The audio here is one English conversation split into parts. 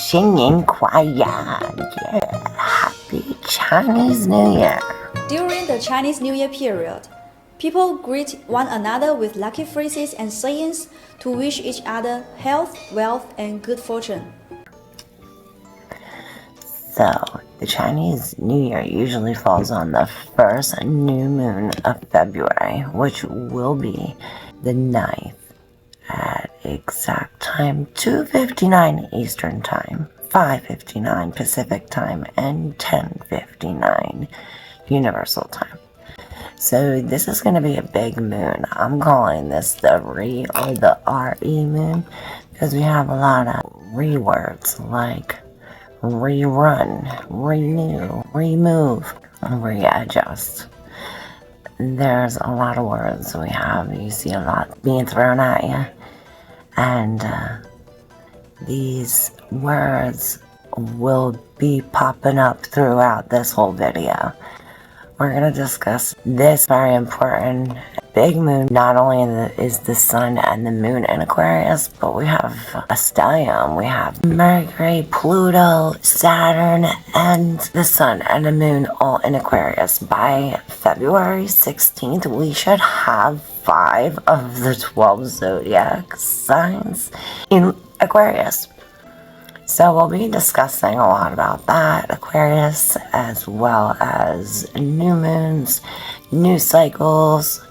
singing choir. Yeah, happy Chinese New Year. During the Chinese New Year period, people greet one another with lucky phrases and sayings to wish each other health, wealth, and good fortune. So, the Chinese New Year usually falls on the first new moon of February, which will be the 9th at exact time 2:59 Eastern Time, 5:59 Pacific Time, and 10:59 Universal Time. So this is going to be a big moon. I'm calling this the Re or the RE moon because we have a lot of re words like rerun, renew, remove, readjust. There's a lot of words we have. You see a lot being thrown at you. And these words will be popping up throughout this whole video. We're going to discuss this very important big moon. Not only is the sun and the moon in Aquarius, but we have a stellium. We have Mercury, Pluto, Saturn, and the sun and the moon all in Aquarius. By February 16th, we should have 5 of the 12 zodiac signs in Aquarius. So we'll be discussing a lot about that, Aquarius, as well as new moons, new cycles.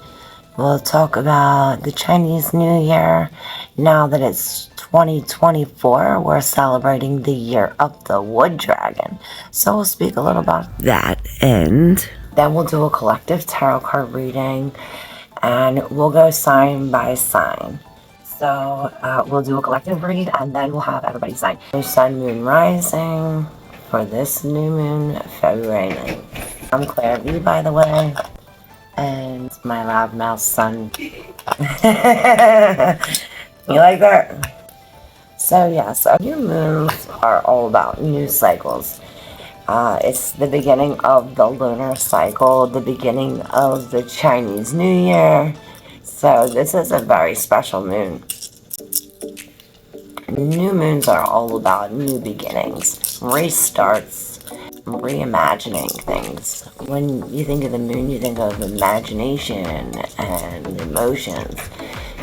We'll talk about the Chinese New Year. Now that it's 2024, we're celebrating the year of the wood dragon. So we'll speak a little about that. And then we'll do a collective tarot card reading, and we'll go sign by sign. So we'll do a collective read, and then we'll have everybody sign. New sun, moon, rising for this new moon, February 9th. I'm Claire V, by the way, and my loudmouth son. You like that? So yes, new moons are all about new cycles. It's the beginning of the lunar cycle, the beginning of the Chinese New Year. So this is a very special moon. New moons are all about new beginnings, restarts, reimagining things. When you think of the moon, you think of imagination and emotions.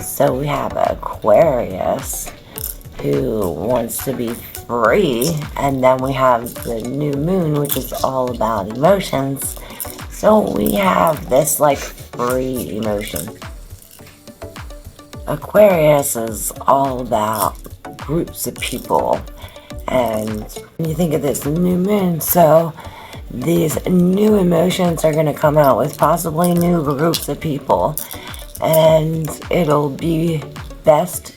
So we have Aquarius, who wants to be free, and then we have the new moon, which is all about emotions. So we have this like free emotion. Aquarius is all about groups of people, and when you think of this new moon, so these new emotions are going to come out with possibly new groups of people, and it'll be best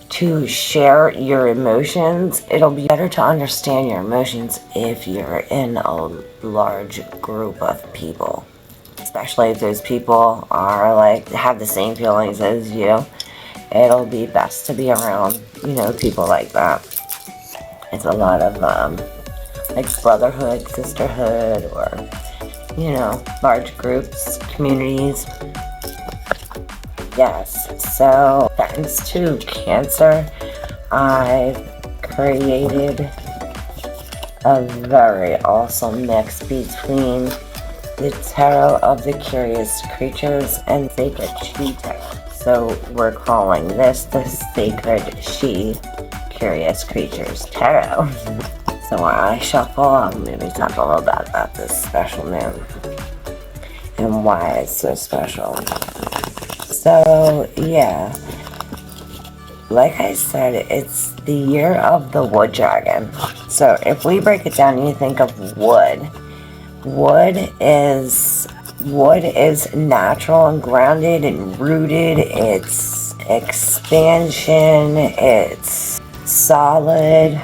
to share your emotions. It'll be better to understand your emotions if you're in a large group of people, especially if those people are like have the same feelings as you. It'll be best to be around, people like that. It's a lot of like brotherhood, sisterhood, or large groups, communities. Yes, so thanks to Cancer, I've created a very awesome mix between the Tarot of the Curious Creatures and Sacred She Tarot. So we're calling this the Sacred She Curious Creatures Tarot. So while I shuffle, I'll maybe talk a little bit about this special moon and why it's so special. So yeah, like I said, it's the year of the wood dragon. So if we break it down and you think of wood, wood is natural and grounded and rooted. It's expansion. It's solid.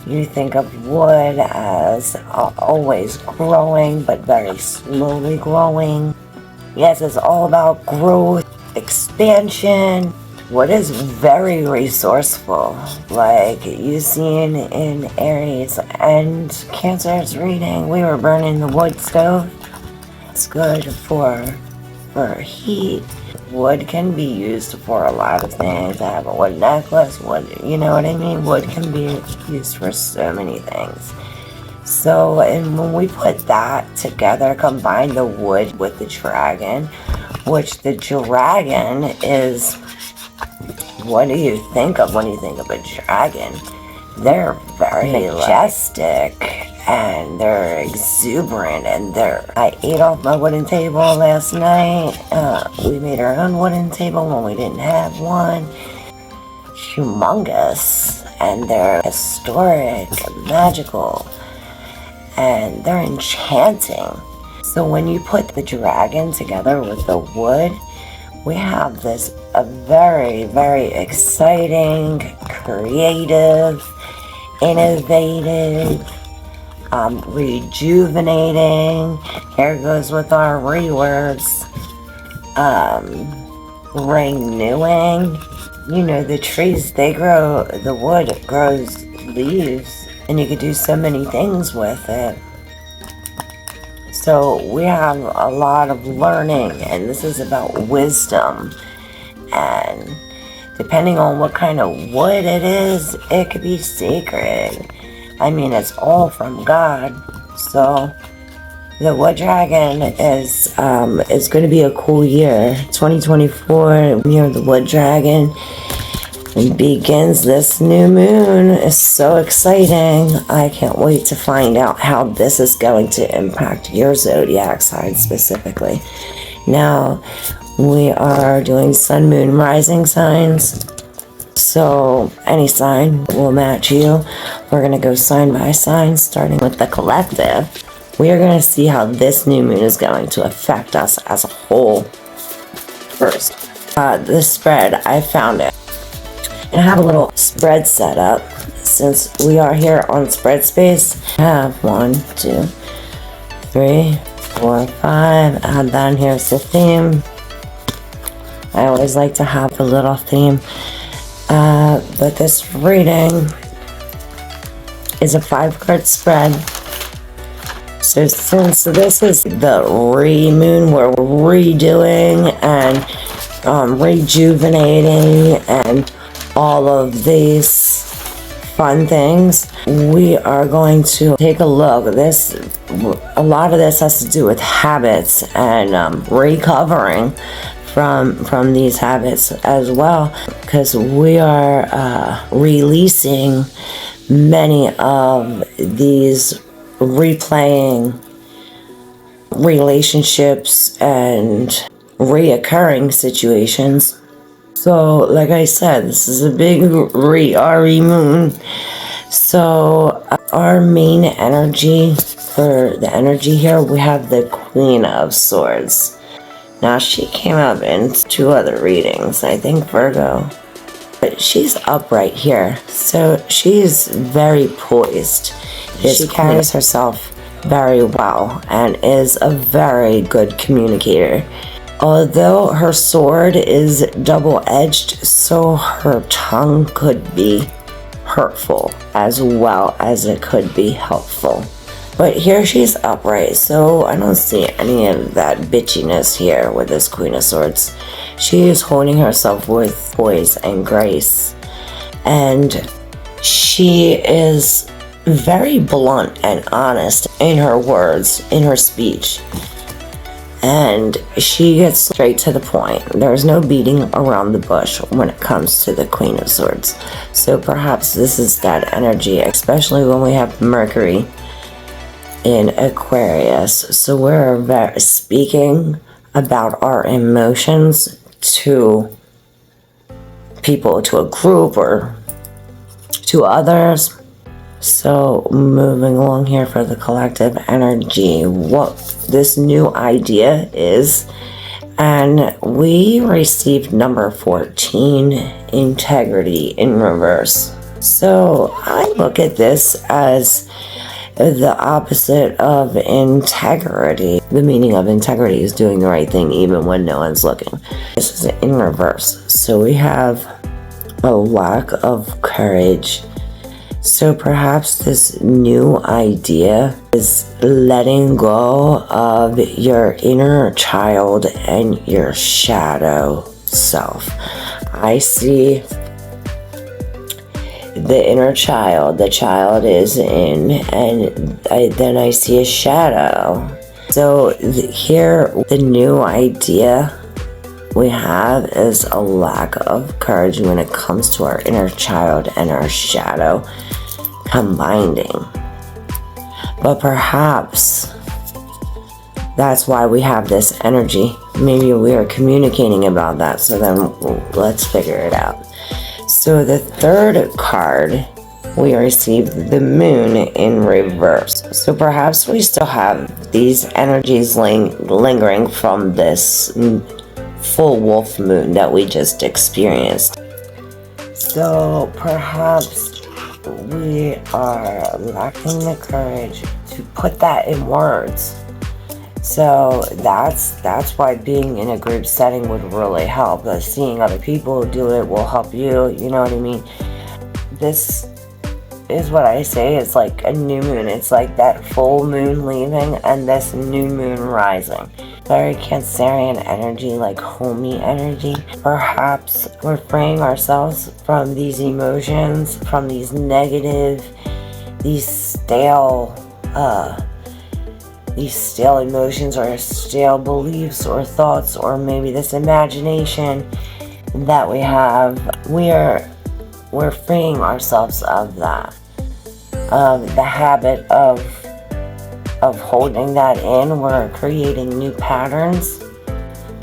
You think of wood as always growing, but very slowly growing. Yes, it's all about growth, expansion. Wood is very resourceful, like you seen in Aries and Cancer's reading. We were burning the wood stove. It's good for heat. wood can be used for a lot of things. I have a wood necklace, wood, you know what I mean? Wood can be used for so many things. So, and when we put that together, combine the wood with the dragon, which the dragon is, what do you think of when you think of a dragon? They're very majestic and they're exuberant and I ate off my wooden table last night. We made our own wooden table when we didn't have one. Humongous, and they're historic, magical, and they're enchanting. So when you put the dragon together with the wood, we have this a very, very exciting, creative, innovative, rejuvenating. Here goes with our rewords. Renewing. You know, the trees, they grow, the wood grows leaves, and you could do so many things with it. So we have a lot of learning, and this is about wisdom. And depending on what kind of wood it is, it could be sacred. I mean, it's all from God. So the wood dragon is going to be a cool year. 2024, year of the wood dragon. It begins this new moon. It's so exciting. I can't wait to find out how this is going to impact your zodiac sign specifically. Now, we are doing sun, moon, rising signs. So any sign will match you. We're going to go sign by sign, starting with the collective. We are going to see how this new moon is going to affect us as a whole. First, the spread, I found it. And I have a little spread set up. Since we are here on Spreadspace, I have 1, 2, 3, 4, 5. And then here's the theme. I always like to have a little theme. But this reading is a 5-card spread. So since this is the re-moon, we're redoing and rejuvenating and all of these fun things, we are going to take a look. A lot of this has to do with habits and recovering from these habits as well, because we are releasing many of these replaying relationships and reoccurring situations. So, like I said, this is a big RE moon. So, our main energy, for the energy here, we have the Queen of Swords. Now, she came up in 2 other readings, I think Virgo. But she's upright here, so she's very poised. She carries herself very well and is a very good communicator. Although her sword is double-edged, so her tongue could be hurtful as well as it could be helpful. But here she's upright, so I don't see any of that bitchiness here with this Queen of Swords. She is holding herself with poise and grace. And she is very blunt and honest in her words, in her speech. And she gets straight to the point. There's no beating around the bush when it comes to the Queen of Swords. So perhaps this is that energy, especially when we have Mercury in Aquarius. So we're speaking about our emotions to people, to a group, or to others. So moving along here for the collective energy, what this new idea is, and we received number 14, integrity in reverse. So I look at this as the opposite of integrity. The meaning of integrity is doing the right thing even when no one's looking. This is in reverse. So we have a lack of courage So perhaps this new idea is letting go of your inner child and your shadow self. I see the inner child, the child is in, and then I see a shadow. So here, the new idea we have is a lack of courage when it comes to our inner child and our shadow combining. But perhaps that's why we have this energy. Maybe we are communicating about that, so then let's figure it out. So the third card, we received the moon in reverse. So perhaps we still have these energies lingering from this full wolf moon that we just experienced. So perhaps we are lacking the courage to put that in words. So that's why being in a group setting would really help. Seeing other people do it will help you, you know what I mean? This is what I say, it's like a new moon. It's like that full moon leaving and this new moon rising. Very Cancerian energy, like homey energy. Perhaps we're freeing ourselves from these emotions, from these negative, these stale emotions or stale beliefs or thoughts, or maybe this imagination that we have. We're freeing ourselves of that, of the habit of holding that in. We're creating new patterns.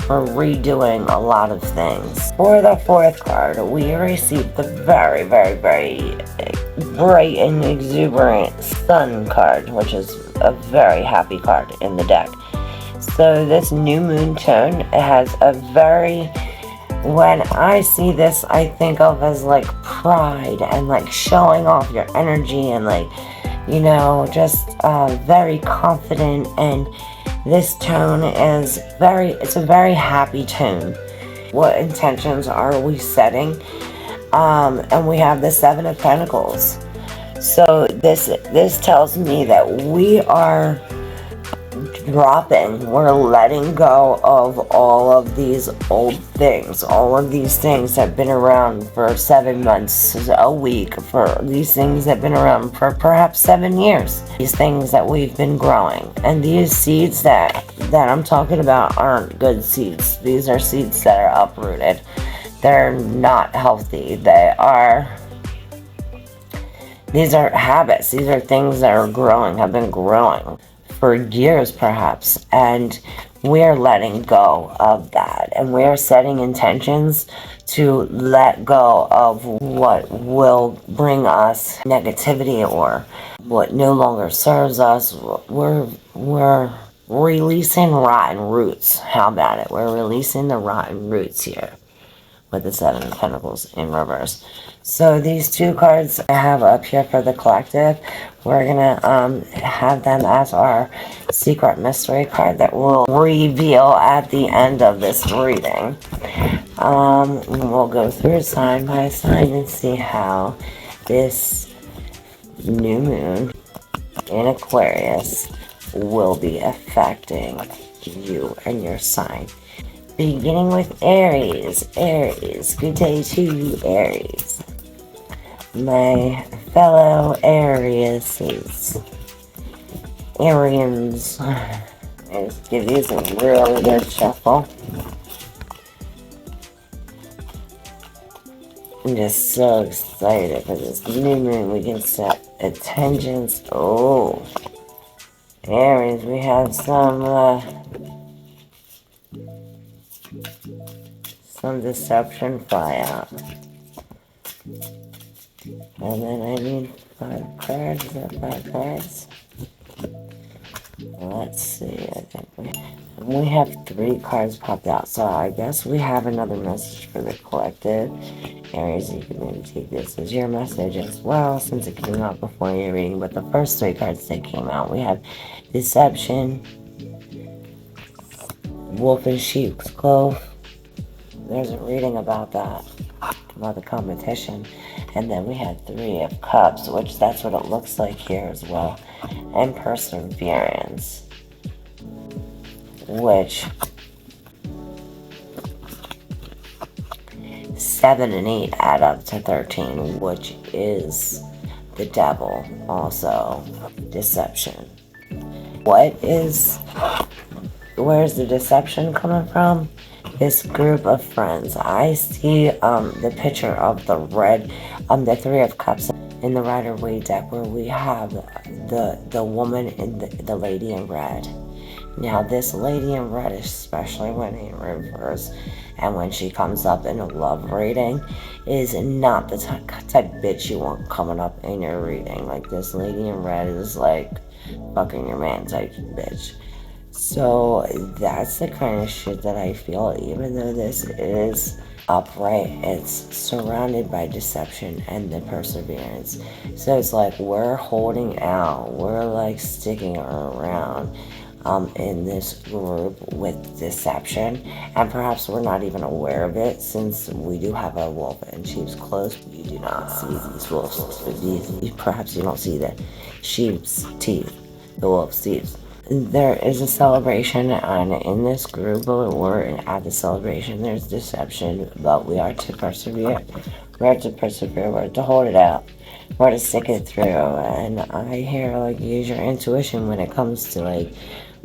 We're redoing a lot of things. For the fourth card, we received the very, very, very bright and exuberant Sun card, which is a very happy card in the deck. So this new moon tone, it has a very, when I see this, I think of as like pride and like showing off your energy and like, you know, just very confident. And this tone is it's a very happy tone. What intentions are we setting? And we have the Seven of Pentacles. So this tells me that we are we're letting go of all of these old things. All of these things have been around for 7 months, a week, for these things that have been around for perhaps 7 years. These things that we've been growing. And these seeds that I'm talking about aren't good seeds. These are seeds that are uprooted. They're not healthy. These are habits. These are things that are growing, have been growing for years perhaps, and we're letting go of that, and we're setting intentions to let go of what will bring us negativity or what no longer serves us. We're releasing rotten roots. How about it? We're releasing the rotten roots here with the Seven of Pentacles in reverse. So these two cards I have up here for the collective, we're gonna have them as our secret mystery card that we'll reveal at the end of this reading. We'll go through sign by sign and see how this new moon in Aquarius will be affecting you and your sign. Beginning with Aries. Aries, good day to you, Aries. My fellow Arians. Let's give these a really good shuffle. I'm just so excited for this new moon. We can set intentions. Oh, Aries, we have some deception fly out. And then I need 5 cards. Is that 5 cards? Let's see. I think we have 3 cards popped out. So I guess we have another message for the collective. Aries, you can maybe take this as your message as well, since it came out before your reading. But the first 3 cards that came out, we have deception, wolf in sheep's cloth, there's a reading about that, about the competition. And then we had Three of Cups, which that's what it looks like here as well. And Perseverance, which 7 and 8 add up to 13, which is the devil, also deception. Where's the deception coming from? This group of friends. I see the picture of the red, the Three of Cups in the Rider-Waite deck, where we have the woman and the lady in red. Now this lady in red, especially when in reverse and when she comes up in a love reading, is not the type bitch you want coming up in your reading. Like, this lady in red is like fucking your man type bitch. So that's the kind of shit that I feel. Even though this is upright, it's surrounded by deception and the perseverance. So it's like we're holding out, we're like sticking around in this group with deception, and perhaps we're not even aware of it, since we do have a wolf in sheep's clothes. You do not see these wolves. Perhaps you don't see the sheep's teeth, the wolf's teeth. There is a celebration, and in this group, we're at the celebration, there's deception, but we are to persevere. We're to persevere, we're to hold it out, we're to stick it through. And I hear, like, use your intuition when it comes to, like,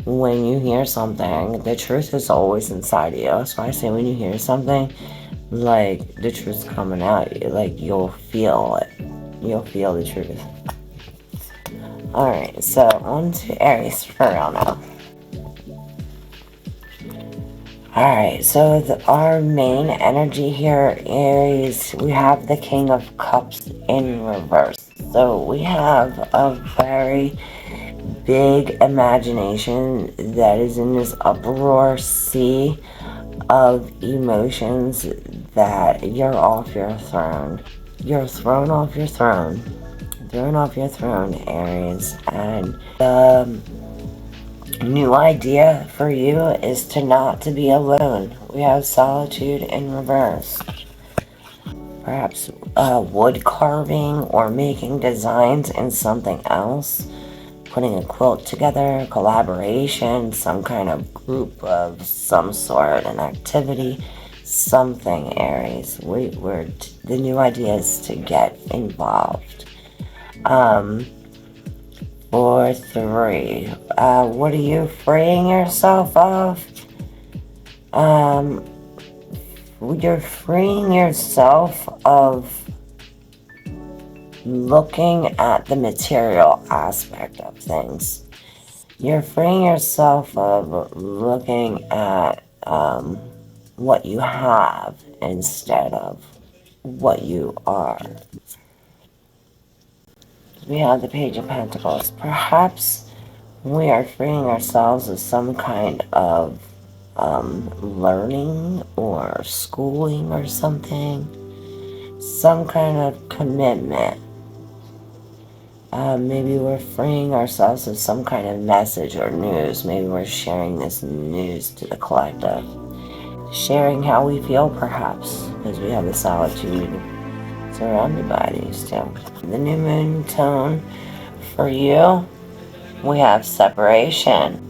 when you hear something, the truth is always inside of you. So I say, when you hear something, like, the truth's coming out, like, you'll feel it. You'll feel the truth. Alright, so on to Aries for real now. Alright, so our main energy here, Aries, we have the King of Cups in reverse. So we have a very big imagination that is in this uproar sea of emotions that you're off your throne. You're thrown off your throne. Thrown off your throne, Aries. And the new idea for you is not to be alone. We have solitude in reverse. Perhaps wood carving or making designs in something else. Putting a quilt together, collaboration, some kind of group of some sort, an activity, something, Aries. The new idea is to get involved. For 3, what are you freeing yourself of? You're freeing yourself of looking at the material aspect of things. You're freeing yourself of looking at what you have instead of what you are. We have the Page of Pentacles. Perhaps we are freeing ourselves of some kind of learning or schooling or something. Some kind of commitment. Maybe we're freeing ourselves of some kind of message or news. Maybe we're sharing this news to the collective. Sharing how we feel, perhaps, because we have the solitude surrounded by these two. The new moon tone for you, we have separation.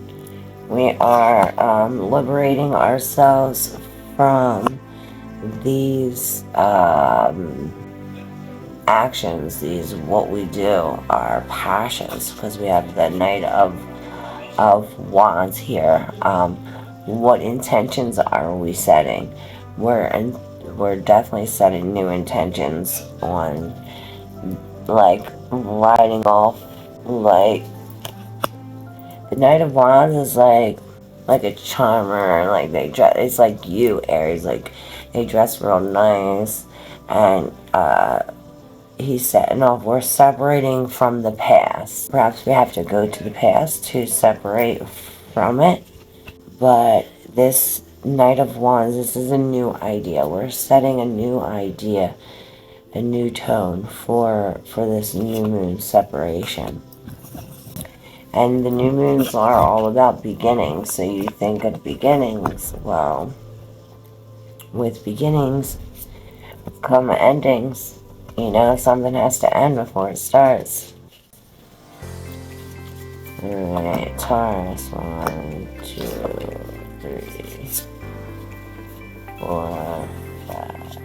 We are liberating ourselves from these actions, these what we do, our passions, because we have the Knight of Wands here. What intentions are we setting? We're definitely setting new intentions on, like, riding off, like, the Knight of Wands is like a charmer, like they dress, it's like you, Aries, like they dress real nice, and he's setting off, we're separating from the past. Perhaps we have to go to the past to separate from it, but this Knight of Wands, this is a new idea. We're setting a new idea, a new tone for this new moon separation. And the new moons are all about beginnings, so you think of beginnings. Well, with beginnings come endings. You know, something has to end before it starts. Alright, Taurus. 1, 2, 3, 4, 5.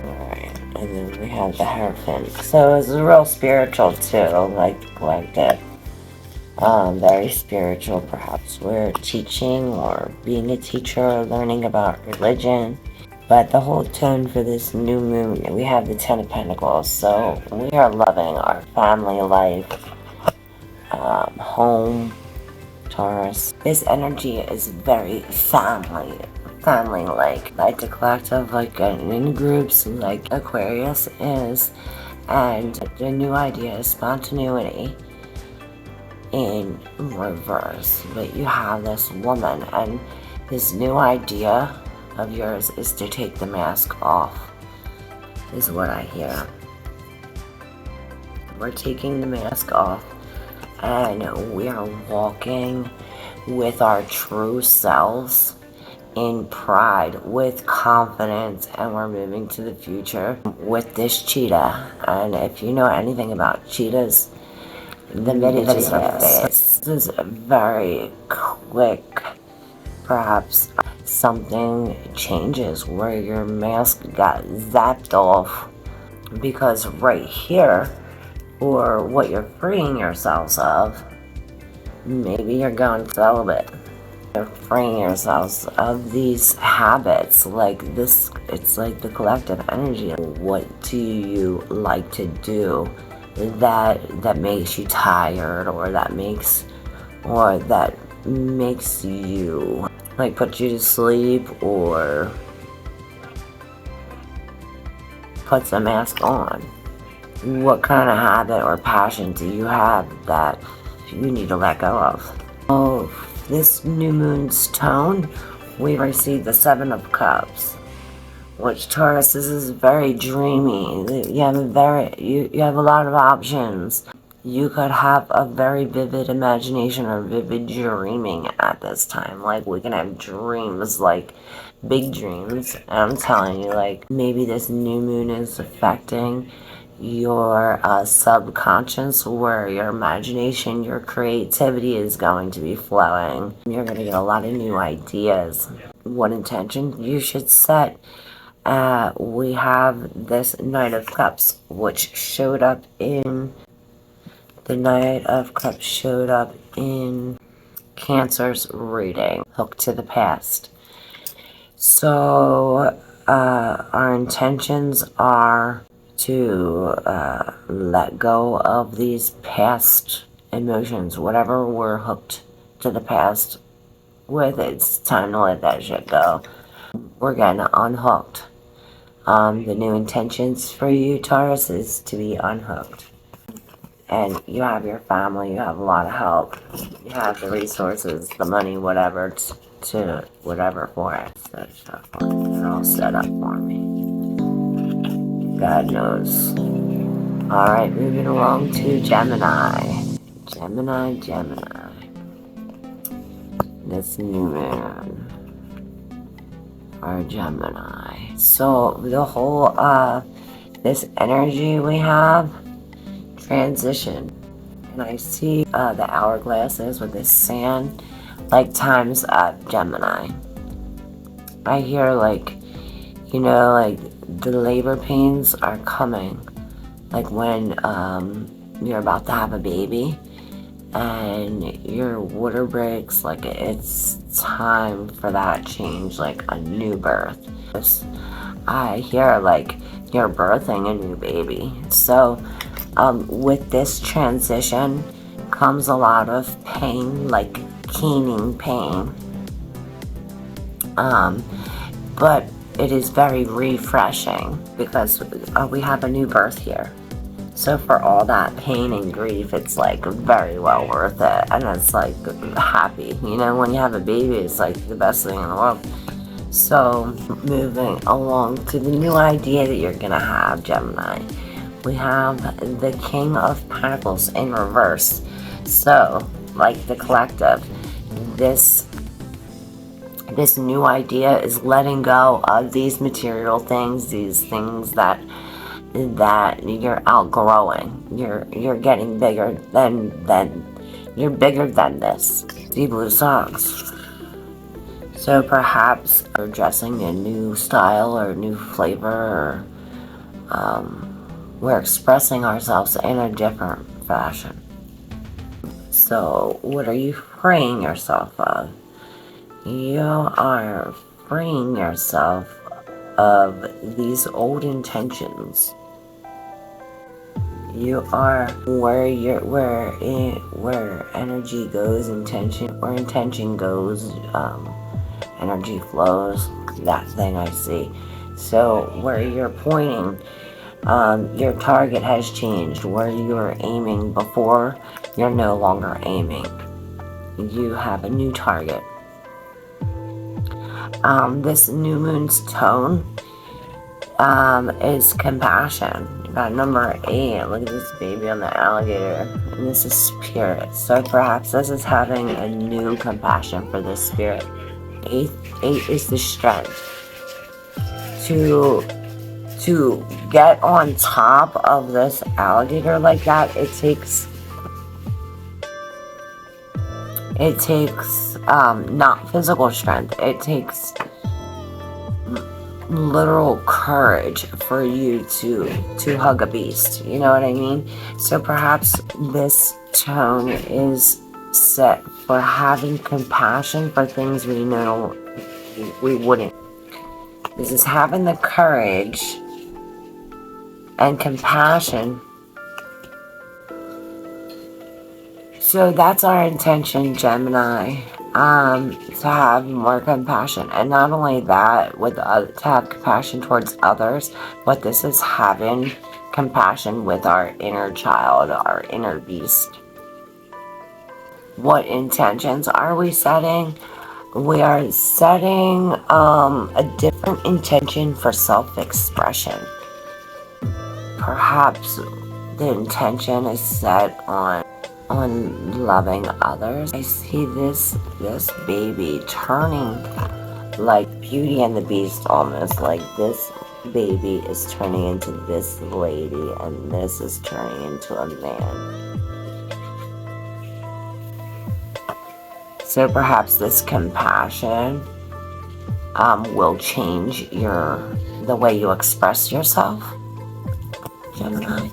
Alright, and then we have the Hierophant. So it's real spiritual too, like the Collective. Very spiritual, perhaps. We're teaching or being a teacher, learning about religion. But the whole tone for this new moon, we have the Ten of Pentacles. So we are loving our family life, home, Taurus. This energy is very family-like. Like the Collective, like in groups, like Aquarius is. And the new idea is spontaneity in reverse. But you have this woman, and this new idea of yours is to take the mask off, is what I hear. We're taking the mask off, and we are walking with our true selves in pride, with confidence, and we're moving to the future with this cheetah. And if you know anything about cheetahs, the minute it's her face, this is very quick. Perhaps something changes where your mask got zapped off, because right here, or what you're freeing yourselves of, maybe you're going celibate. You're freeing yourselves of these habits, like this. It's like the Collective energy. What do you like to do that makes you tired, or that makes you like put you to sleep, or puts a mask on? What kind of habit or passion do you have that you need to let go of? Oh, this new moon's tone, we received the Seven of Cups, which, Taurus, this is very dreamy. You have a lot of options. You could have a very vivid imagination or vivid dreaming at this time. Like, we can have dreams, like big dreams. And I'm telling you, like, maybe this new moon is affecting your subconscious, where your imagination, your creativity is going to be flowing. You're going to get a lot of new ideas. What intention you should set. We have this Knight of Cups, which showed up in Cancer's reading, Hooked to the Past. So our intentions are to let go of these past emotions. Whatever we're hooked to the past with, it's time to let that shit go. We're getting unhooked. The new intentions for you, Taurus, is to be unhooked. And you have your family, you have a lot of help, you have the resources, the money, whatever, to whatever for it. They're all set up for me. God knows. Alright, moving along to Gemini. Gemini. This new moon. Our Gemini. So the whole this energy we have, transition, and I see the hourglasses with this sand, like times up. Gemini. I hear, like, you know, like the labor pains are coming, like when you're about to have a baby and your water breaks, like it's time for that change, like a new birth. I hear like you're birthing a new baby. So with this transition comes a lot of pain, like keening pain, but it is very refreshing because we have a new birth here. So for all that pain and grief, it's like very well worth it. And it's like happy. You know, when you have a baby, it's like the best thing in the world. So moving along to the new idea that you're gonna have, Gemini. We have the King of Pentacles in reverse. So, like the Collective, this This new idea is letting go of these material things, these things that you're outgrowing. You're getting bigger than you're bigger than this. Deep Blue Songs. So perhaps we're dressing a new style or a new flavor, or we're expressing ourselves in a different fashion. So what are you freeing yourself of? You are freeing yourself of these old intentions. You are where energy goes, where intention goes, energy flows. That thing I see. So where you're pointing, your target has changed. Where you were aiming before, you're no longer aiming. You have a new target. This new moon's tone is compassion. Number 8, look at this baby on the alligator. And this is spirit. So perhaps this is having a new compassion for this spirit. 8 is the strength. To get on top of this alligator like that, it takes not physical strength. It takes literal courage for you to hug a beast. You know what I mean? So perhaps this tone is set for having compassion for things we know we wouldn't. This is having the courage and compassion. So that's our intention, Gemini, to have more compassion. And not only that, to have compassion towards others, but this is having compassion with our inner child, our inner beast. What intentions are we setting? We are setting a different intention for self-expression. Perhaps the intention is set on loving others. I see this baby turning like Beauty and the Beast, almost like this baby is turning into this lady and this is turning into a man. So perhaps this compassion will change the way you express yourself, Gemini.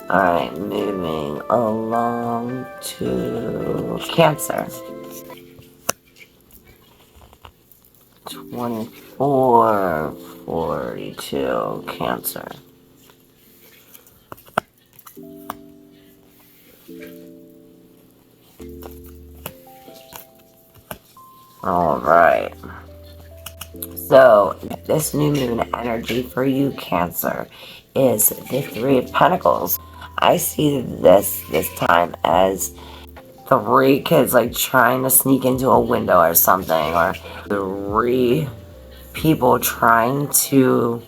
Alright, moving along to Cancer. 2442, Cancer. Alright. So, this new moon energy for you, Cancer, is the 3 of Pentacles. I see this time as 3 kids like trying to sneak into a window or something, or 3 people trying to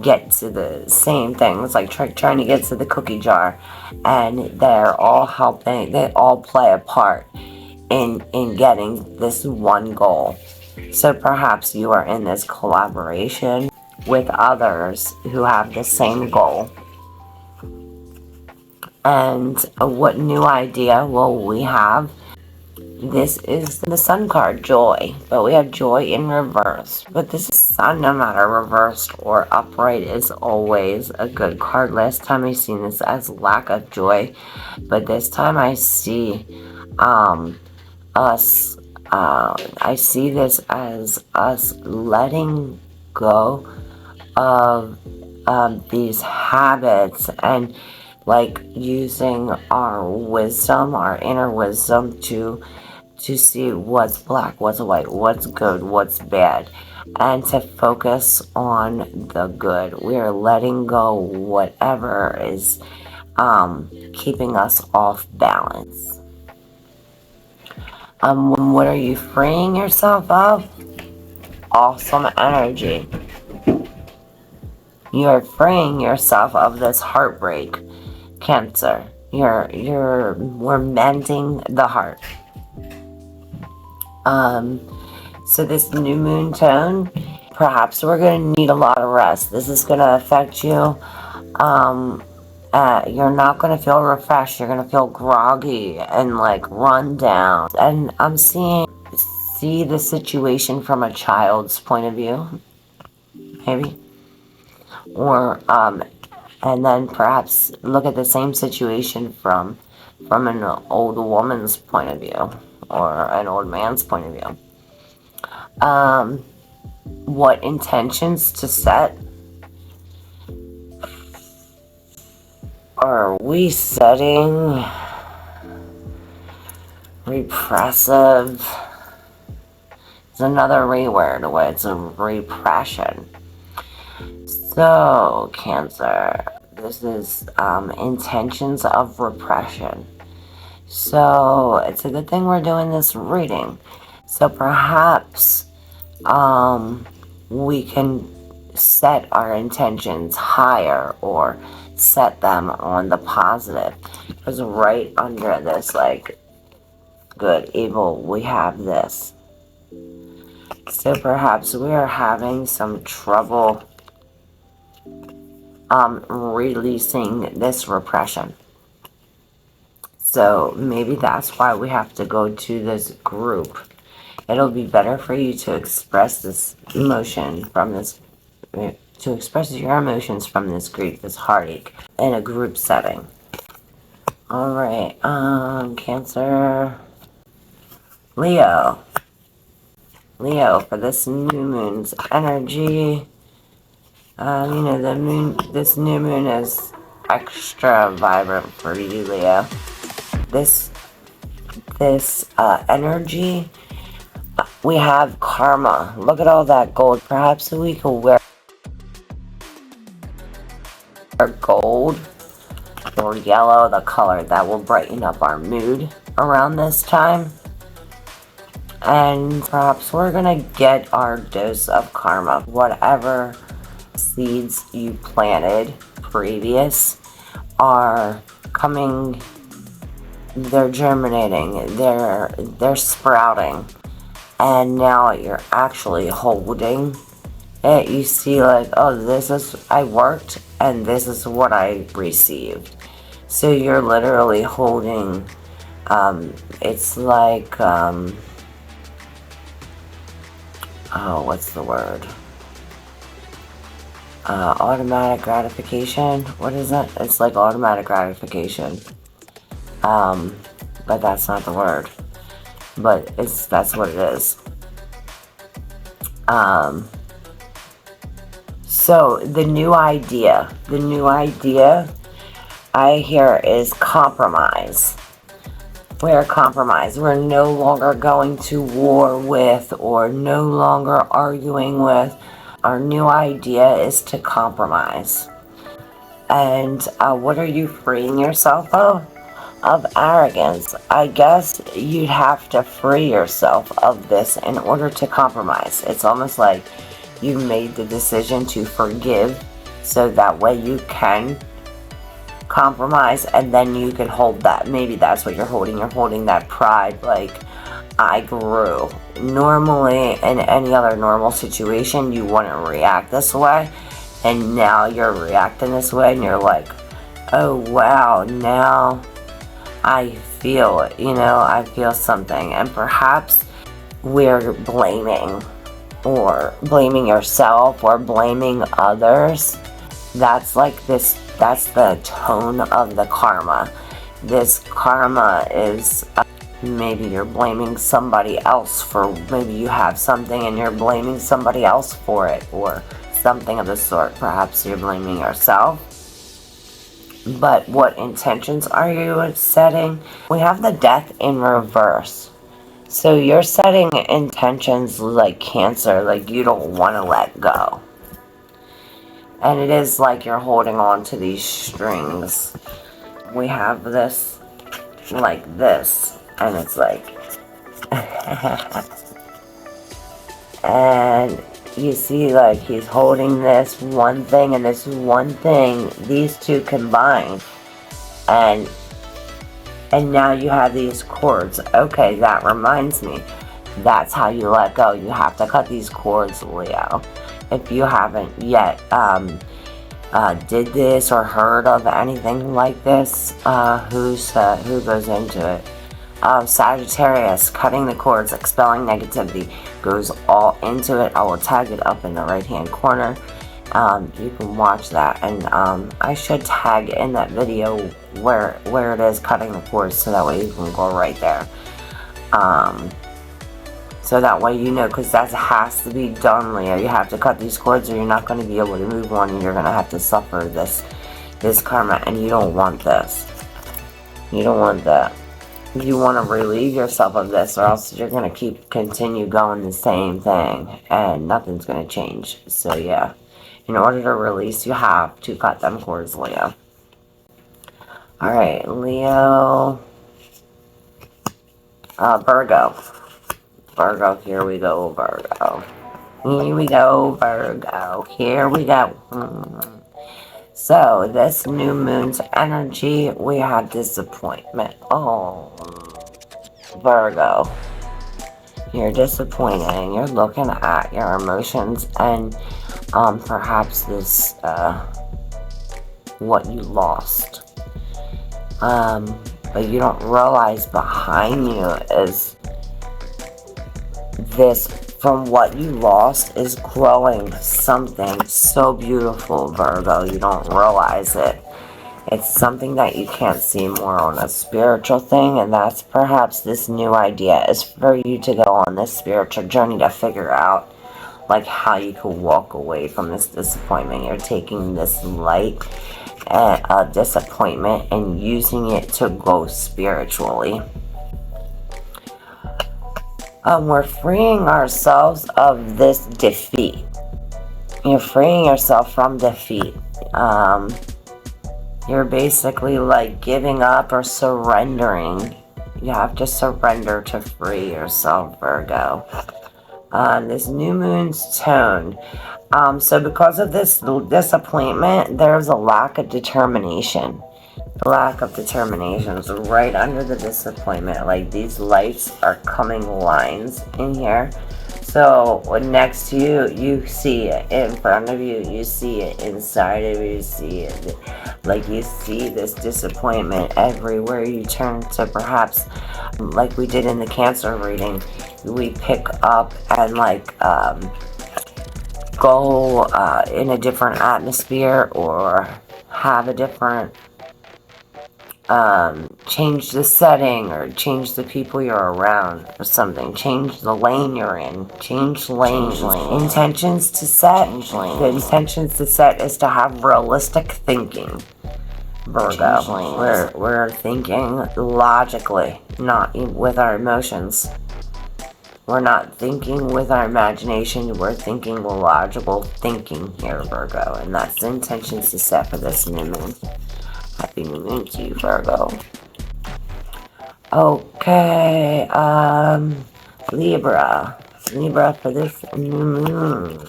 get to the same thing. It's like trying to get to the cookie jar, and they're all helping. They all play a part in getting this one goal. So perhaps you are in this collaboration with others who have the same goal. And what new idea will we have? This is the Sun card, joy, but we have joy in reverse. But this Sun, no matter reversed or upright, is always a good card. Last time I seen this as lack of joy, but this time I see us. I see this as us letting go of these habits and like using our wisdom, our inner wisdom to see what's black, what's white, what's good, what's bad, and to focus on the good. We are letting go whatever is keeping us off balance. What are you freeing yourself of? Awesome energy. You're freeing yourself of this heartbreak, Cancer. We're mending the heart. So this new moon tone, perhaps we're going to need a lot of rest. This is going to affect you. You're not going to feel refreshed. You're going to feel groggy and like run down. And I'm see the situation from a child's point of view, maybe. Or, and then perhaps look at the same situation from an old woman's point of view or an old man's point of view. What intentions to set? Are we setting repressive? It's another word where it's a repression. So, Cancer, this is intentions of repression. So, it's a good thing we're doing this reading. So, perhaps we can set our intentions higher or set them on the positive. Because right under this, like, good, evil, we have this. So, perhaps we are having some trouble releasing this repression. So maybe that's why we have to go to this group. It'll be better for you to express this emotion from this, to express your emotions from this grief, this heartache, in a group setting. Alright, Cancer. Leo, for this new moon's energy. This new moon is extra vibrant for you, Leo. This energy, we have karma. Look at all that gold. Perhaps we could wear gold or yellow, the color that will brighten up our mood around this time. And perhaps we're gonna get our dose of karma. Whatever seeds you planted previous are coming, they're germinating, they're sprouting, and now you're actually holding it. You see, like, oh, this is, I worked and this is what I received. So you're literally holding, it's like, oh, what's the word? Automatic gratification. What is that? It's like automatic gratification. But that's not the word. But that's what it is. So the new idea I hear is compromise. We're compromised. We're no longer going to war with or no longer arguing with. Our new idea is to compromise. And what are you freeing yourself of? Of arrogance. I guess you'd have to free yourself of this in order to compromise. It's almost like you made the decision to forgive so that way you can compromise and then you can hold that. Maybe that's what you're holding. You're holding that pride, like, I grew. Normally, in any other normal situation, you wouldn't react this way. And now you're reacting this way and you're like, oh wow, now I feel it, I feel something. And perhaps we're blaming yourself or blaming others. That's like this, that's the tone of the karma. This karma is, maybe you're blaming somebody else for, maybe you have something and you're blaming somebody else for it, or something of the sort. Perhaps you're blaming yourself. But what intentions are you setting? We have the Death in reverse. So you're setting intentions like Cancer, like you don't want to let go. And it is like you're holding on to these strings. We have this like this. And it's like, and you see, like, he's holding this one thing and this one thing, these two combined, and now you have these cords. Okay, that reminds me. That's how you let go. You have to cut these cords, Leo. If you haven't yet did this or heard of anything like this, who goes into it? Sagittarius, cutting the cords, expelling negativity, goes all into it. I will tag it up in the right hand corner. You can watch that, and I should tag in that video where it is cutting the cords, so that way you can go right there. So that way you know, because that has to be done, Leo. You have to cut these cords, or you're not going to be able to move on, and you're going to have to suffer this karma, and you don't want this. You don't want that. You want to relieve yourself of this, or else you're going to continue going the same thing, and nothing's going to change. So yeah, in order to release, you have to cut them cords, Leo. Alright, Leo. Virgo. Virgo, here we go, Virgo. Here we go, Virgo. Here we go. So, this new moon's energy, we have disappointment. Oh, Virgo. You're disappointed, and you're looking at your emotions, and perhaps this, what you lost. But you don't realize behind you is this, from what you lost, is growing something so beautiful, Virgo. You don't realize it. It's something that you can't see, more on a spiritual thing, and that's perhaps this new idea is for you to go on this spiritual journey to figure out like how you could walk away from this disappointment. You're taking this light and disappointment and using it to grow spiritually. We're freeing ourselves of this defeat. You're freeing yourself from defeat. You're basically like giving up or surrendering. You have to surrender to free yourself, Virgo. This new moon's tone. So because of this disappointment, there's a lack of determination. Lack of determination is right under the disappointment. Like these lights are coming lines in here. So next to you, you see it. In front of you, you see it. Inside of you, you see it. Like you see this disappointment everywhere you turn. To perhaps, like we did in the Cancer reading, we pick up and like go in a different atmosphere, or have a different change the setting, or change the people you're around, or something. Change the lane you're in. Change lanes. Intentions to set. The intentions to set is to have realistic thinking, Virgo. We're thinking logically, not with our emotions. We're not thinking with our imagination. We're thinking logical thinking here, Virgo, and that's the intentions to set for this new moon. Happy new moon to you, Virgo. Okay, Libra for this new moon.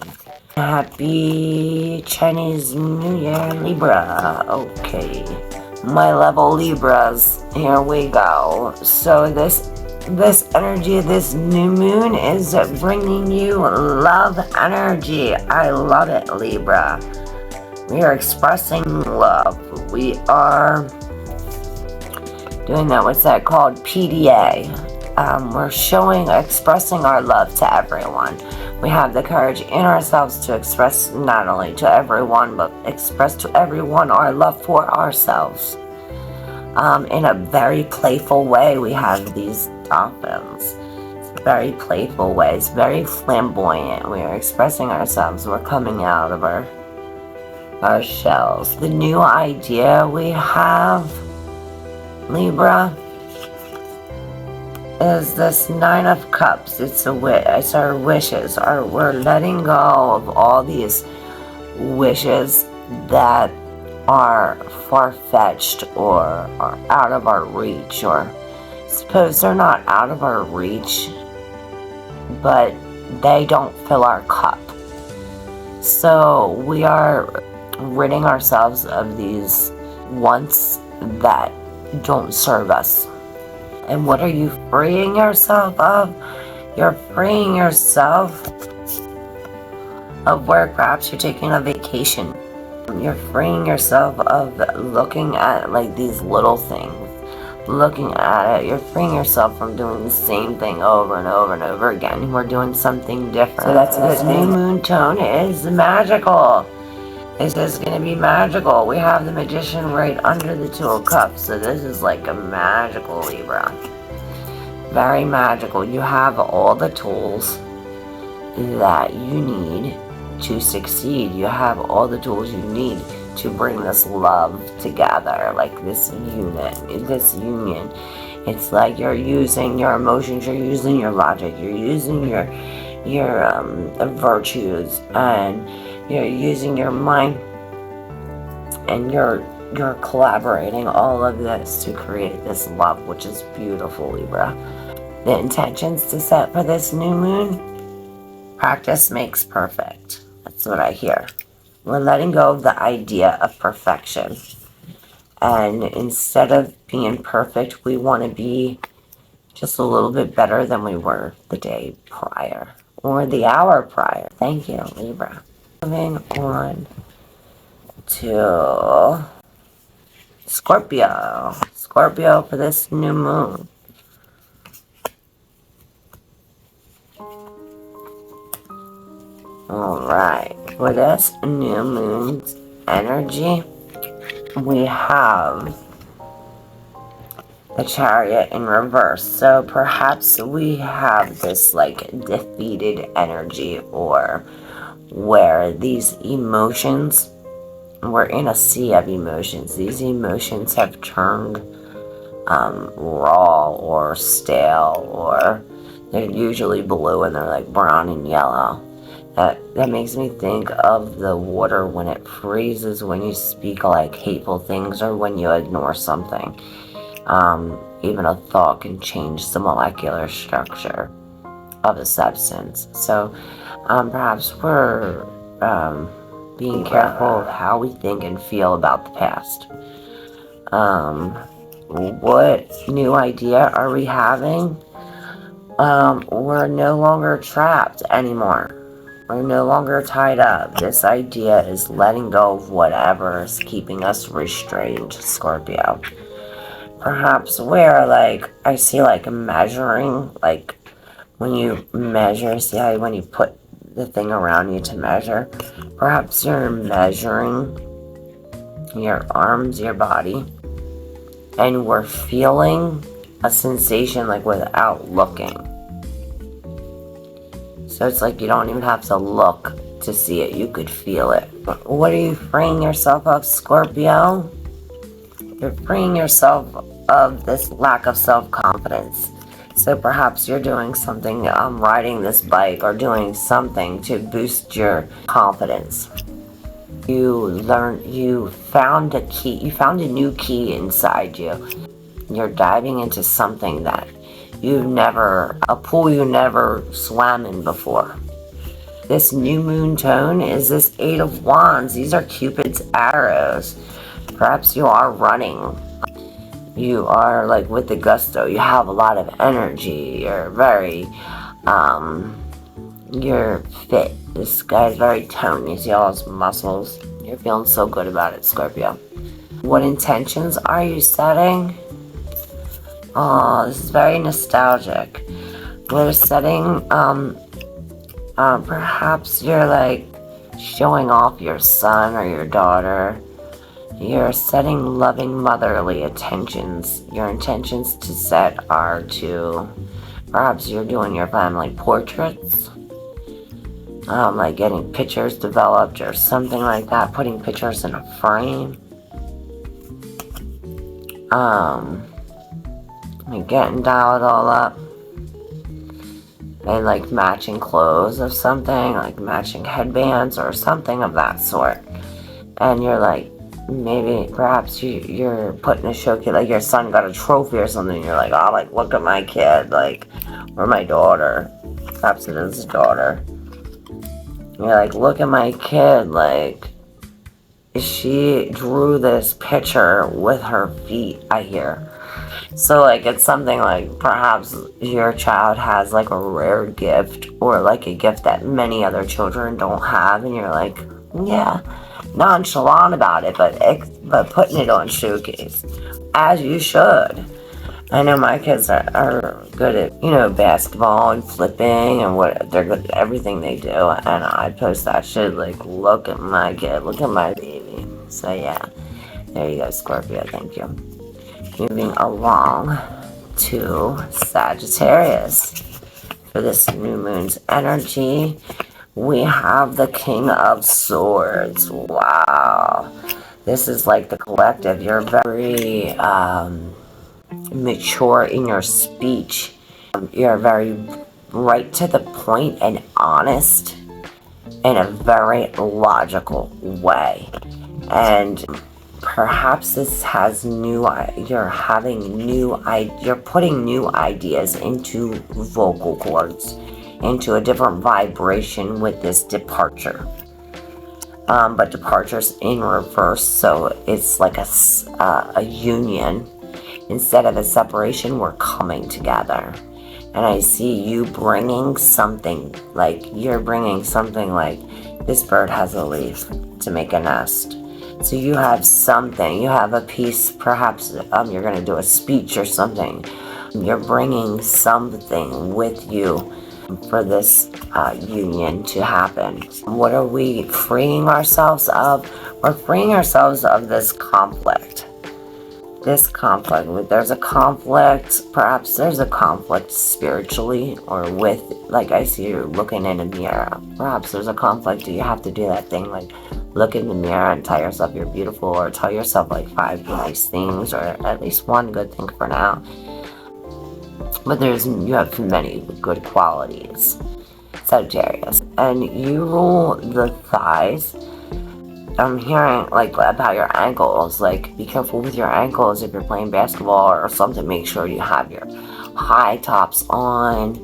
Happy Chinese New Year, Libra. Okay, my level Libras, here we go. So this energy of this new moon is bringing you love energy. I love it, Libra. We are expressing love. We are doing that. What's that called? PDA. We're expressing our love to everyone. We have the courage in ourselves to express not only to everyone, but express to everyone our love for ourselves. In a very playful way, we have these dolphins. It's very playful ways, very flamboyant. We are expressing ourselves. We're coming out of our shells. The new idea we have, Libra, is this Nine of Cups. It's our wishes. We're letting go of all these wishes that are far-fetched or are out of our reach, or suppose they're not out of our reach, but they don't fill our cup. So we are ridding ourselves of these wants that don't serve us. And what are you freeing yourself of? You're freeing yourself of work. Perhaps you're taking a vacation. You're freeing yourself of looking at like these little things. Looking at it, you're freeing yourself from doing the same thing over and over and over again. We're doing something different. So that's this new moon tone is magical. It's just gonna be magical. We have the Magician right under the Two of Cups, so this is like a magical Libra. Very magical. You have all the tools that you need to succeed. You have all the tools you need to bring this love together, like this union. It's like you're using your emotions, you're using your logic, you're using your virtues, and you're using your mind, and you're collaborating all of this to create this love, which is beautiful, Libra. The intentions to set for this new moon: practice makes perfect. That's what I hear. We're letting go of the idea of perfection. And instead of being perfect, we want to be just a little bit better than we were the day prior or the hour prior. Thank you, Libra. Moving on to Scorpio. Scorpio for this new moon. Alright, for this new moon's energy, we have the Chariot in reverse. So perhaps we have this like defeated energy, or where these emotions, we're in a sea of emotions. These emotions have turned raw or stale, or they're usually blue and they're like brown and yellow. That makes me think of the water when it freezes, when you speak like hateful things or when you ignore something. Even a thought can change the molecular structure of a substance. So perhaps we're being careful of how we think and feel about the past. What new idea are we having? We're no longer trapped anymore. We're no longer tied up. This idea is letting go of whatever is keeping us restrained, Scorpio. Perhaps where, like, I see like measuring, like when you measure, see how when you put the thing around you to measure, perhaps you're measuring your arms, your body, and we're feeling a sensation like without looking. So it's like you don't even have to look to see it. You could feel it. What are you freeing yourself of, Scorpio? You're freeing yourself of this lack of self-confidence. So perhaps you're doing something, riding this bike or doing something to boost your confidence. You found a key. You found a new key inside you. You're diving into something that a pool you never swam in before. This new moon tone is this Eight of Wands. These are Cupid's arrows. Perhaps you are running. You are like with the gusto. You have a lot of energy. You're very, you're fit. This guy's very toned. You see all his muscles. You're feeling so good about it, Scorpio. What intentions are you setting? Oh, this is very nostalgic. We're setting, perhaps you're like showing off your son or your daughter. You're setting loving motherly intentions. Your intentions to set are to, perhaps you're doing your family portraits, like getting pictures developed or something like that, putting pictures in a frame. You're getting dialed all up. And like matching clothes of something, like matching headbands or something of that sort. And you're like, maybe, perhaps you're putting a showcase, like your son got a trophy or something. You're like, oh, like, look at my kid, like, or my daughter. Perhaps it is a daughter. You're like, look at my kid, like, she drew this picture with her feet, I hear. So like it's something like perhaps your child has like a rare gift or like a gift that many other children don't have, and you're like, yeah, nonchalant about it, but putting it on showcase, as you should. I know my kids are good at, basketball and flipping and what they're good at everything they do, and I post that shit like, look at my kid, look at my baby. So yeah, there you go, Scorpio. Thank you. Moving along to Sagittarius. For this new moon's energy, we have the King of Swords. Wow. This is like the collective. You're very mature in your speech. You're very right to the point and honest in a very logical way. And perhaps this has you're putting new ideas into vocal cords, into a different vibration with this departure. But departure's in reverse, so it's like a union. Instead of a separation, we're coming together. And I see you bringing something like this bird has a leaf to make a nest. So you have something, you have a piece, perhaps you're going to do a speech or something. You're bringing something with you for this union to happen. What are we freeing ourselves of? We're freeing ourselves of this conflict. There's a conflict, perhaps there's a conflict spiritually or with, like I see you looking in a mirror. Perhaps there's a conflict, you have to do that thing like look in the mirror and tell yourself you're beautiful, or tell yourself like 5 nice things, or at least one good thing for now. But you have many good qualities, Sagittarius. And you rule the thighs. I'm hearing like about your ankles, like be careful with your ankles if you're playing basketball or something. Make sure you have your high tops on,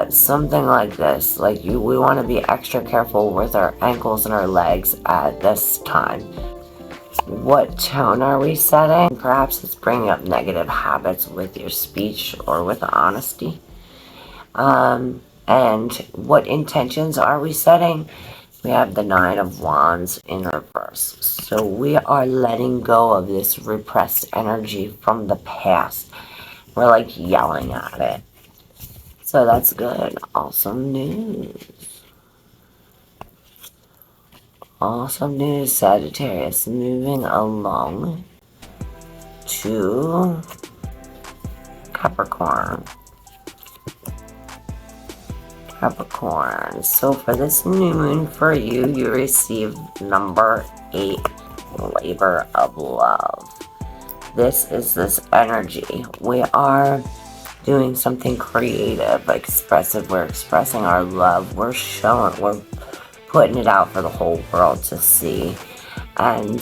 something like this. Like we want to be extra careful with our ankles and our legs at this time. What tone are we setting? Perhaps it's bringing up negative habits with your speech or with honesty. And what intentions are we setting? We have the 9 of Wands in reverse. So we are letting go of this repressed energy from the past. We're like yelling at it. So that's good. Awesome news. Awesome news, Sagittarius. Moving along to Capricorn. So for this new moon for you, you receive number 8, labor of love. This is this energy. We are doing something creative, expressive. We're expressing our love. We're putting it out for the whole world to see. And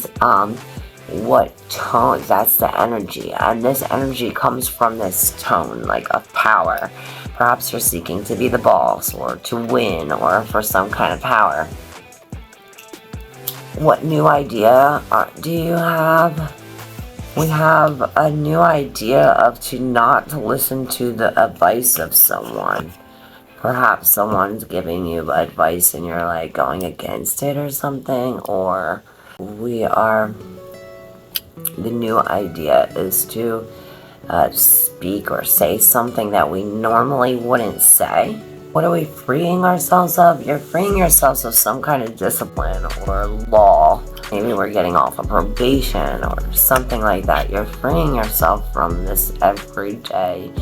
what tone, that's the energy. And this energy comes from this tone, like of power. Perhaps you're seeking to be the boss, or to win, or for some kind of power. What new idea do you have? We have a new idea of to not listen to the advice of someone. Perhaps someone's giving you advice and you're like going against it or something. Or the new idea is to speak or say something that we normally wouldn't say. What are we freeing ourselves of? You're freeing yourselves of some kind of discipline or law. Maybe we're getting off of probation or something like that. You're freeing yourself from this everyday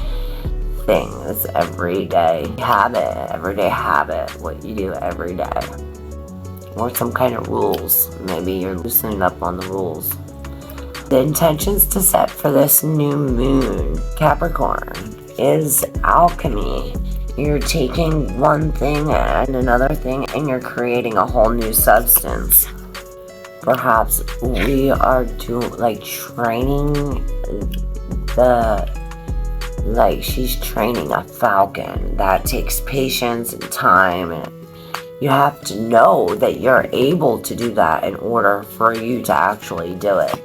thing, this everyday habit, what you do every day. Or some kind of rules. Maybe you're loosening up on the rules. The intentions to set for this new moon, Capricorn, is alchemy. You're taking one thing and another thing and you're creating a whole new substance. Perhaps we are training she's training a falcon. That takes patience and time, and You have to know that you're able to do that in order for you to actually do it.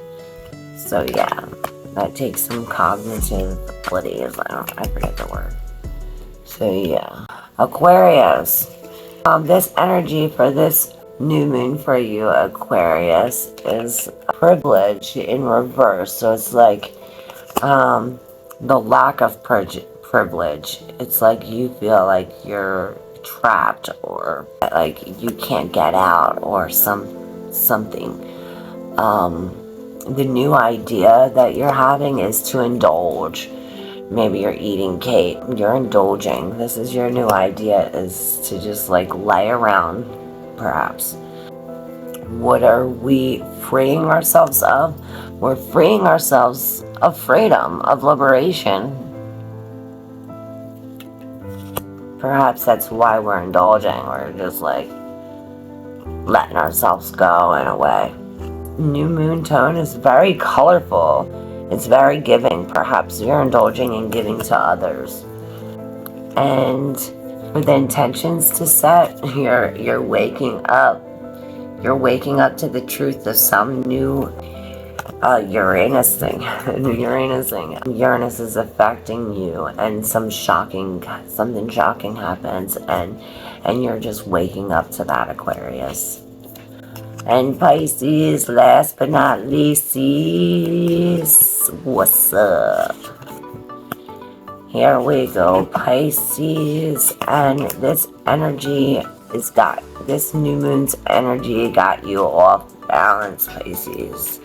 So yeah, that takes some cognitive abilities. I forget the word. So yeah, Aquarius. This energy for this new moon for you, Aquarius, is privilege in reverse. So it's like the lack of privilege. It's like you feel like you're trapped, or like you can't get out, or something. The new idea that you're having is to indulge. Maybe you're eating cake, you're indulging. This is your new idea, is to just like lay around, perhaps. What are we freeing ourselves of? We're freeing ourselves of freedom, of liberation. Perhaps that's why we're indulging. We're just like letting ourselves go in a way. New moon tone is very colorful. It's very giving. Perhaps you're indulging and giving to others. And with the intentions to set, you're waking up. You're waking up to the truth of some new Uranus thing. Uranus is affecting you, and something shocking happens, and you're just waking up to that, Aquarius. And Pisces, last but not least, what's up? Here we go, Pisces, and this energy this new moon's energy got you off balance, Pisces.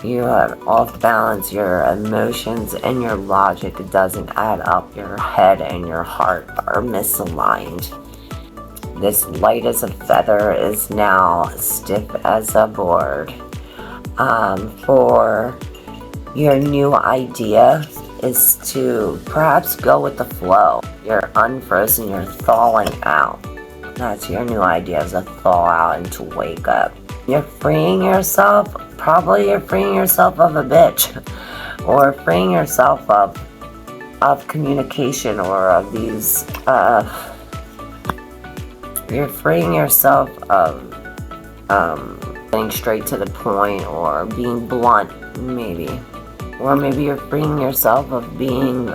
You are off balance. Your emotions and your logic doesn't add up. Your head and your heart are misaligned. This light as a feather is now stiff as a board. For your new idea is to perhaps go with the flow. You're unfrozen, you're thawing out. That's your new idea, is to thaw out and to wake up. You're freeing yourself. Probably you're freeing yourself of a bitch, or freeing yourself of communication, or of these, you're freeing yourself of getting straight to the point, or being blunt, maybe. Or maybe you're freeing yourself of being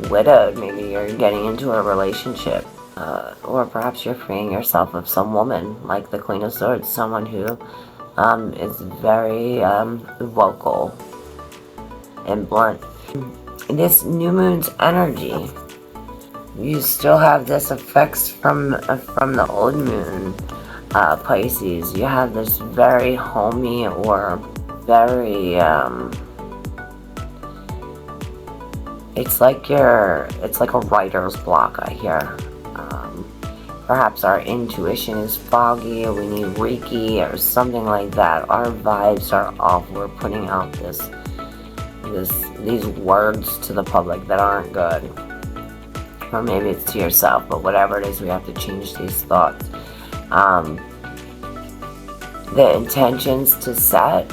widowed. Maybe you're getting into a relationship. Or perhaps you're freeing yourself of some woman, like the Queen of Swords, someone who is very vocal and blunt. This new moon's energy, you still have this effects from the old moon, Pisces. You have this very homey, or very it's like a writer's block, I hear. Perhaps our intuition is foggy, or we need Reiki or something like that. Our vibes are off. We're putting out these words to the public that aren't good. Or maybe it's to yourself, but whatever it is, we have to change these thoughts. The intentions to set,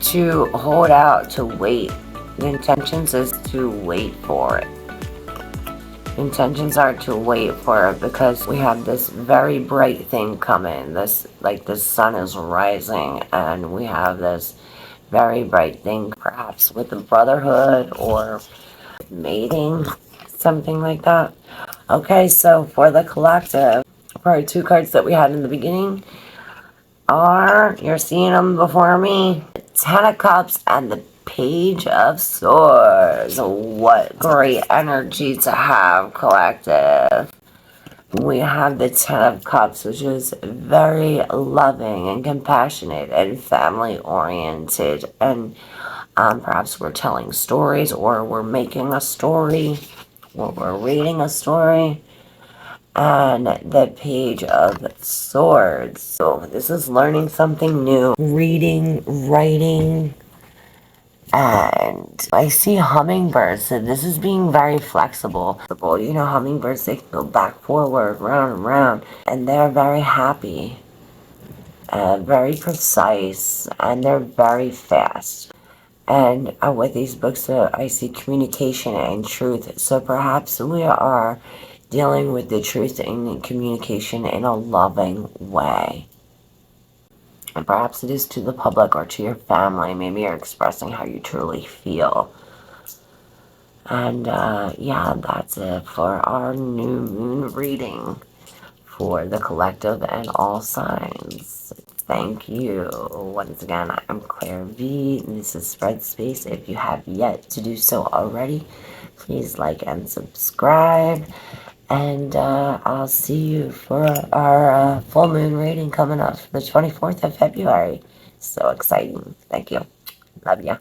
to hold out, to wait. The intentions is to wait for it. Intentions are to wait for it, because we have this very bright thing coming. This, like the sun is rising, and we have this very bright thing, perhaps with the brotherhood or mating, something like that. Okay, so for the collective, for our two cards that we had in the beginning are, you're seeing them before me, Ten of Cups and the Page of Swords. What great energy to have, collective. We have the Ten of Cups, which is very loving and compassionate and family oriented, and perhaps we're telling stories, or we're making a story, or we're reading a story. And the Page of Swords, so this is learning something new, reading, writing. And I see hummingbirds, so this is being very flexible. You know, hummingbirds, they can go back, forward, round and round, and they're very happy, very precise, and they're very fast. And with these books, I see communication and truth. So perhaps we are dealing with the truth and communication in a loving way. And perhaps it is to the public or to your family. Maybe you're expressing how you truly feel. And yeah, that's it for our new moon reading for the collective and all signs. Thank you. Once again, I'm Claire V. This is Spread Space. If you have yet to do so already, please like and subscribe. And I'll see you for our full moon reading coming up the 24th of February. So exciting. Thank you. Love ya.